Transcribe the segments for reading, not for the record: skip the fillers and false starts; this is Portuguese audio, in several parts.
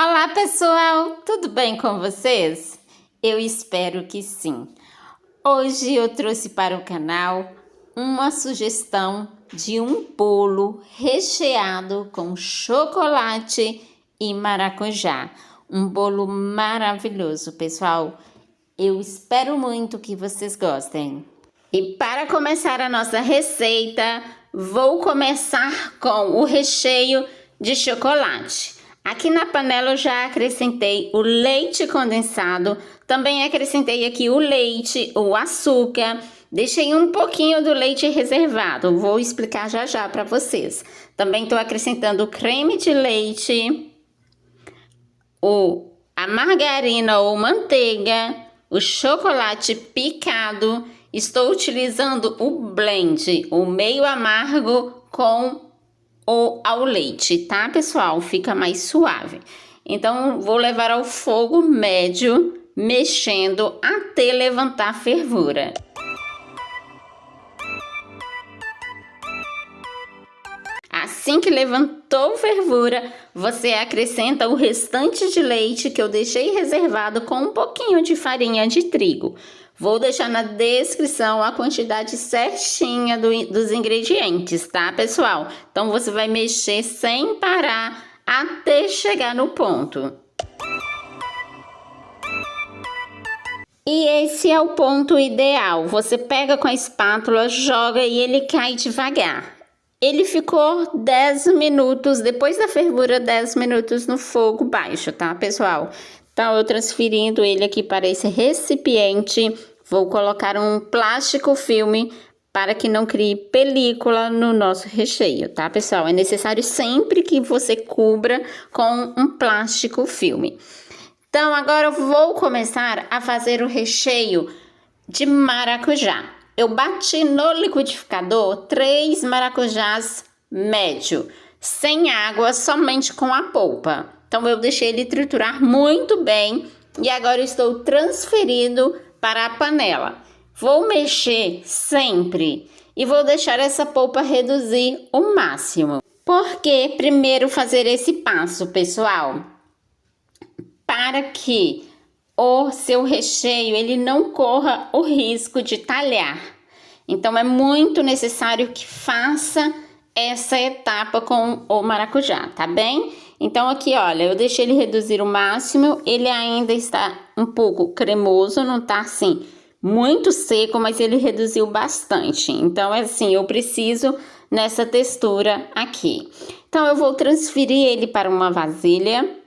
Olá pessoal, tudo bem com vocês? Eu espero que sim. Hoje eu trouxe para o canal uma sugestão de um bolo recheado com chocolate e maracujá. Um bolo maravilhoso, pessoal. Eu espero muito que vocês gostem. E para começar a nossa receita, vou começar com o recheio de chocolate. Aqui na panela eu já acrescentei o leite condensado, também acrescentei aqui o leite, o açúcar, deixei um pouquinho do leite reservado, vou explicar já já para vocês. Também estou acrescentando o creme de leite, a margarina ou manteiga, o chocolate picado. Estou utilizando o blend, o meio amargo com ao leite, tá, pessoal? Fica mais suave. Então, vou levar ao fogo médio, mexendo até levantar fervura. Assim que levantou fervura, você acrescenta o restante de leite que eu deixei reservado com um pouquinho de farinha de trigo. Vou deixar na descrição a quantidade certinha dos ingredientes, tá, pessoal? Então, você vai mexer sem parar até chegar no ponto. E esse é o ponto ideal. Você pega com a espátula, joga e ele cai devagar. Ele ficou 10 minutos, depois da fervura, 10 minutos no fogo baixo, tá, pessoal? Então, eu transferindo ele aqui para esse recipiente. Vou colocar um plástico filme para que não crie película no nosso recheio, tá, pessoal? É necessário sempre que você cubra com um plástico filme. Então, agora eu vou começar a fazer o recheio de maracujá. Eu bati no liquidificador 3 maracujás médio, sem água, somente com a polpa. Então, eu deixei ele triturar muito bem e agora eu estou transferindo para a panela. Vou mexer sempre e vou deixar essa polpa reduzir o máximo. Por que primeiro fazer esse passo, pessoal? Para que o seu recheio ele não corra o risco de talhar. Então é muito necessário que faça essa etapa com o maracujá, tá bem? Então aqui, olha, eu deixei ele reduzir o máximo, ele ainda está um pouco cremoso, não tá assim muito seco, mas ele reduziu bastante. Então é assim, eu preciso nessa textura aqui. Então eu vou transferir ele para uma vasilha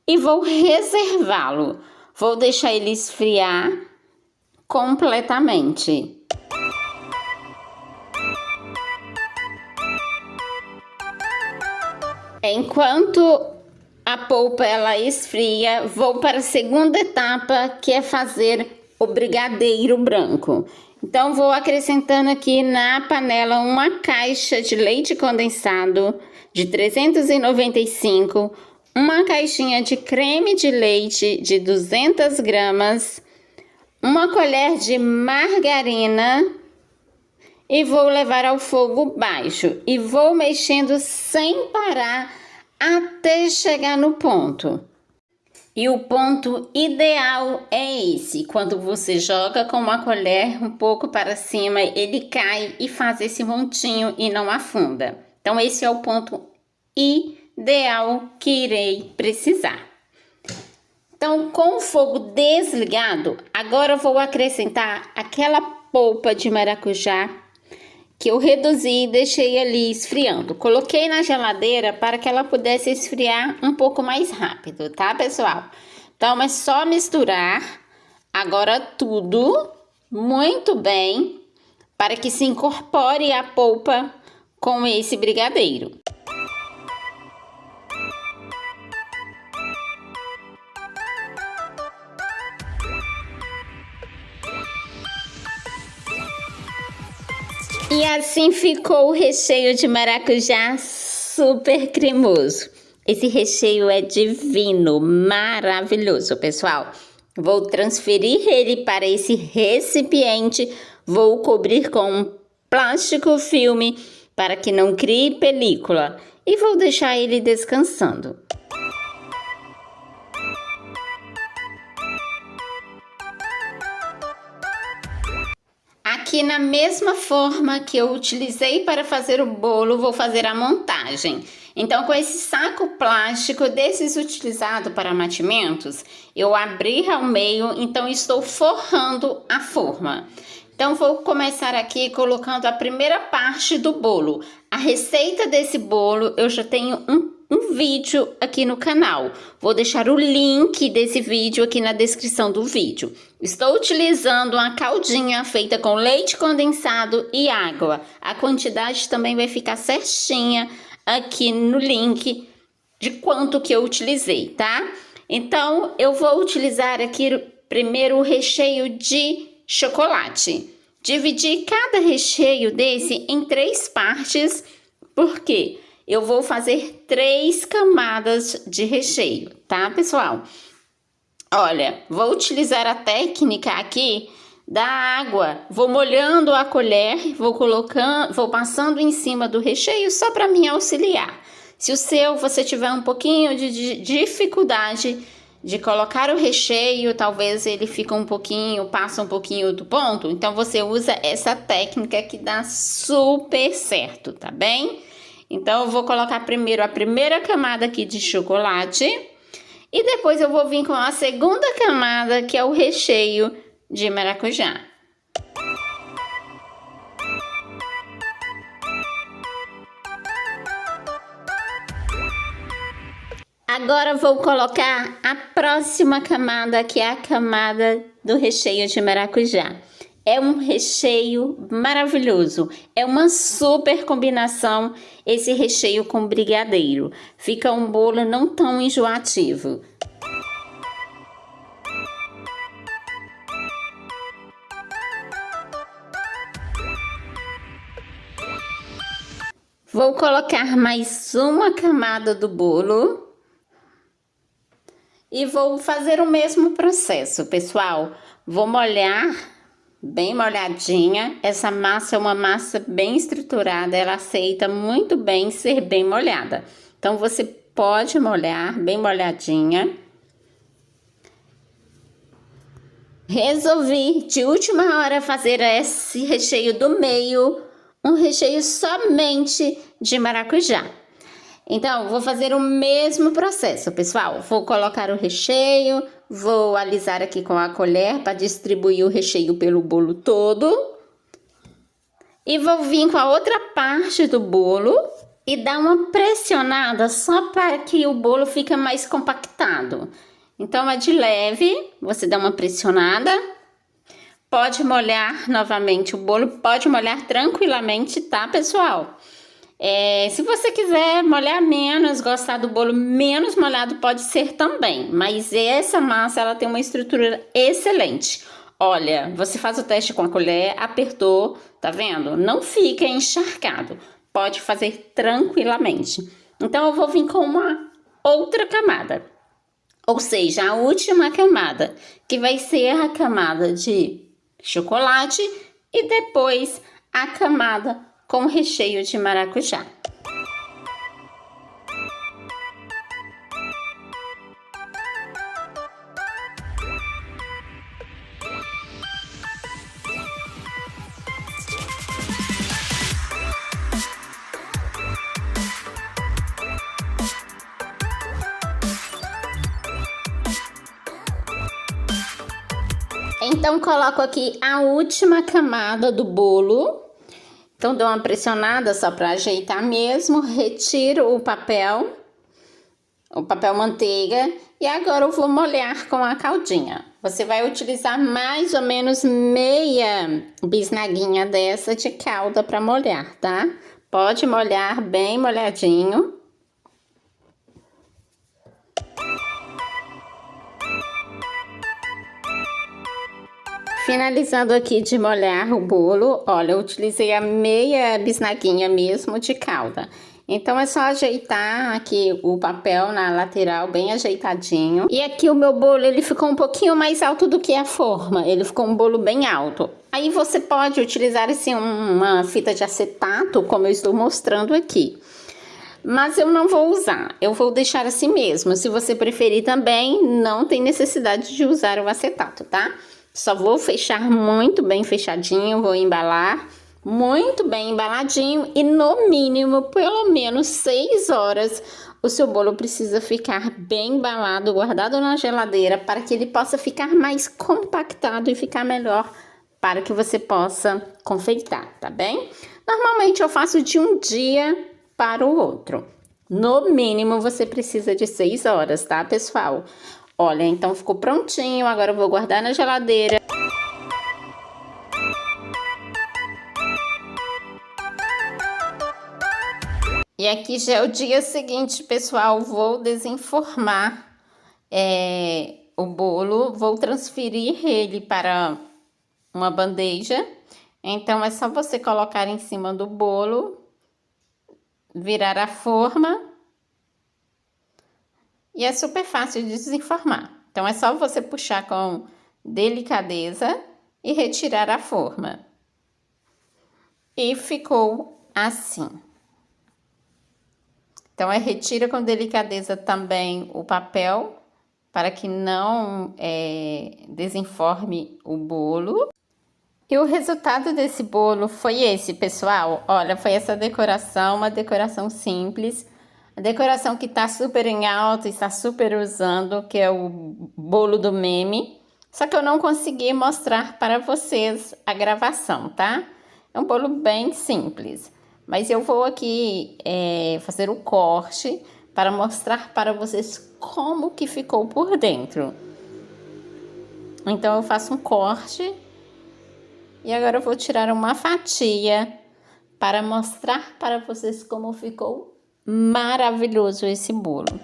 e vou reservá-lo. Vou deixar ele esfriar completamente. Enquanto a polpa ela esfria, vou para a segunda etapa, que é fazer o brigadeiro branco. Então, vou acrescentando aqui na panela uma caixa de leite condensado de 395, uma caixinha de creme de leite de 200 gramas, uma colher de margarina e vou levar ao fogo baixo e vou mexendo sem parar até chegar no ponto. E o ponto ideal é esse, quando você joga com uma colher um pouco para cima, ele cai e faz esse montinho e não afunda. Então esse é o ponto ideal que irei precisar. Então, com o fogo desligado, agora eu vou acrescentar aquela polpa de maracujá que eu reduzi e deixei ali esfriando. Coloquei na geladeira para que ela pudesse esfriar um pouco mais rápido, tá, pessoal? Então, é só misturar agora tudo muito bem para que se incorpore a polpa com esse brigadeiro. E assim ficou o recheio de maracujá super cremoso. Esse recheio é divino, maravilhoso, pessoal. Vou transferir ele para esse recipiente, vou cobrir com um plástico filme para que não crie película e vou deixar ele descansando. Aqui na mesma forma que eu utilizei para fazer o bolo, vou fazer a montagem. Então, com esse saco plástico desses utilizado para mantimentos, eu abri ao meio, então estou forrando a forma. Então, vou começar aqui colocando a primeira parte do bolo. A receita desse bolo, eu já tenho um vídeo aqui no canal. Vou deixar o link desse vídeo aqui na descrição do vídeo. Estou utilizando uma caldinha feita com leite condensado e água. A quantidade também vai ficar certinha aqui no link de quanto que eu utilizei, tá? Então, eu vou utilizar aqui primeiro o recheio de chocolate. Dividi cada recheio desse em 3 partes, porque eu vou fazer 3 camadas de recheio, tá, pessoal? Olha, vou utilizar a técnica aqui da água. Vou molhando a colher, vou passando em cima do recheio só para me auxiliar. Se você tiver um pouquinho de dificuldade de colocar o recheio, talvez ele passa um pouquinho do ponto, então você usa essa técnica que dá super certo, tá bem? Então, eu vou colocar primeiro a primeira camada aqui de chocolate e depois eu vou vir com a segunda camada, que é o recheio de maracujá. Agora vou colocar a próxima camada, que é a camada do recheio de maracujá. É um recheio maravilhoso, é uma super combinação esse recheio com brigadeiro. Fica um bolo não tão enjoativo. Vou colocar mais uma camada do bolo. E vou fazer o mesmo processo, pessoal. Vou molhar bem molhadinha. Essa massa é uma massa bem estruturada, ela aceita muito bem ser bem molhada. Então, você pode molhar bem molhadinha. Resolvi, de última hora, fazer esse recheio do meio, um recheio somente de maracujá. Então, vou fazer o mesmo processo, pessoal. Vou colocar o recheio, vou alisar aqui com a colher para distribuir o recheio pelo bolo todo. E vou vir com a outra parte do bolo e dar uma pressionada só para que o bolo fique mais compactado. Então, é de leve, você dá uma pressionada. Pode molhar novamente o bolo, pode molhar tranquilamente, tá, pessoal? Se você quiser molhar menos, gostar do bolo menos molhado, pode ser também. Mas essa massa, ela tem uma estrutura excelente. Olha, você faz o teste com a colher, apertou, tá vendo? Não fica encharcado. Pode fazer tranquilamente. Então, eu vou vir com uma outra camada. Ou seja, a última camada, que vai ser a camada de chocolate e depois a camada com recheio de maracujá. Então, coloco aqui a última camada do bolo. Então, dou uma pressionada só para ajeitar mesmo, retiro o papel manteiga e agora eu vou molhar com a caldinha. Você vai utilizar mais ou menos meia bisnaguinha dessa de calda para molhar, tá? Pode molhar bem molhadinho. Finalizando aqui de molhar o bolo, olha, eu utilizei a meia bisnaguinha mesmo de calda. Então, é só ajeitar aqui o papel na lateral, bem ajeitadinho. E aqui o meu bolo, ele ficou um pouquinho mais alto do que a forma. Ele ficou um bolo bem alto. Aí, você pode utilizar, assim, uma fita de acetato, como eu estou mostrando aqui. Mas eu não vou usar, eu vou deixar assim mesmo. Se você preferir também, não tem necessidade de usar o acetato, tá? Só vou fechar muito bem fechadinho, vou embalar muito bem embaladinho e no mínimo, pelo menos 6 horas, o seu bolo precisa ficar bem embalado, guardado na geladeira, para que ele possa ficar mais compactado e ficar melhor para que você possa confeitar, tá bem? Normalmente eu faço de um dia para o outro. No mínimo, você precisa de 6 horas, tá, pessoal? Olha, então ficou prontinho, agora eu vou guardar na geladeira. E aqui já é o dia seguinte, pessoal, vou desenformar o bolo, vou transferir ele para uma bandeja. Então, é só você colocar em cima do bolo, virar a forma e é super fácil de desenformar. Então, é só você puxar com delicadeza e retirar a forma. E ficou assim. Então, retira com delicadeza também o papel, para que não desenforme o bolo. E o resultado desse bolo foi esse, pessoal. Olha, foi essa decoração, uma decoração simples. A decoração que tá super em alta, está super usando, que é o bolo do meme. Só que eu não consegui mostrar para vocês a gravação, tá? É um bolo bem simples. Mas eu vou aqui fazer o corte para mostrar para vocês como que ficou por dentro. Então, eu faço um corte e agora eu vou tirar uma fatia para mostrar para vocês como ficou maravilhoso esse bolo.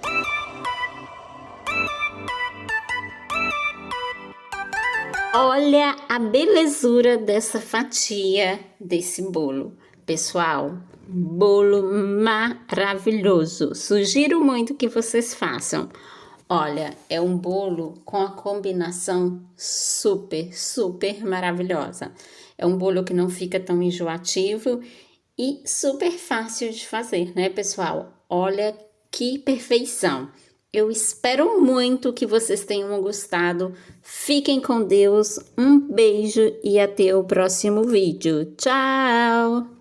Olha a belezura dessa fatia desse bolo. Pessoal, bolo maravilhoso. Sugiro muito que vocês façam. Olha, é um bolo com a combinação super, super maravilhosa. É um bolo que não fica tão enjoativo e super fácil de fazer, né, pessoal? Olha que perfeição! Eu espero muito que vocês tenham gostado. Fiquem com Deus, um beijo e até o próximo vídeo. Tchau!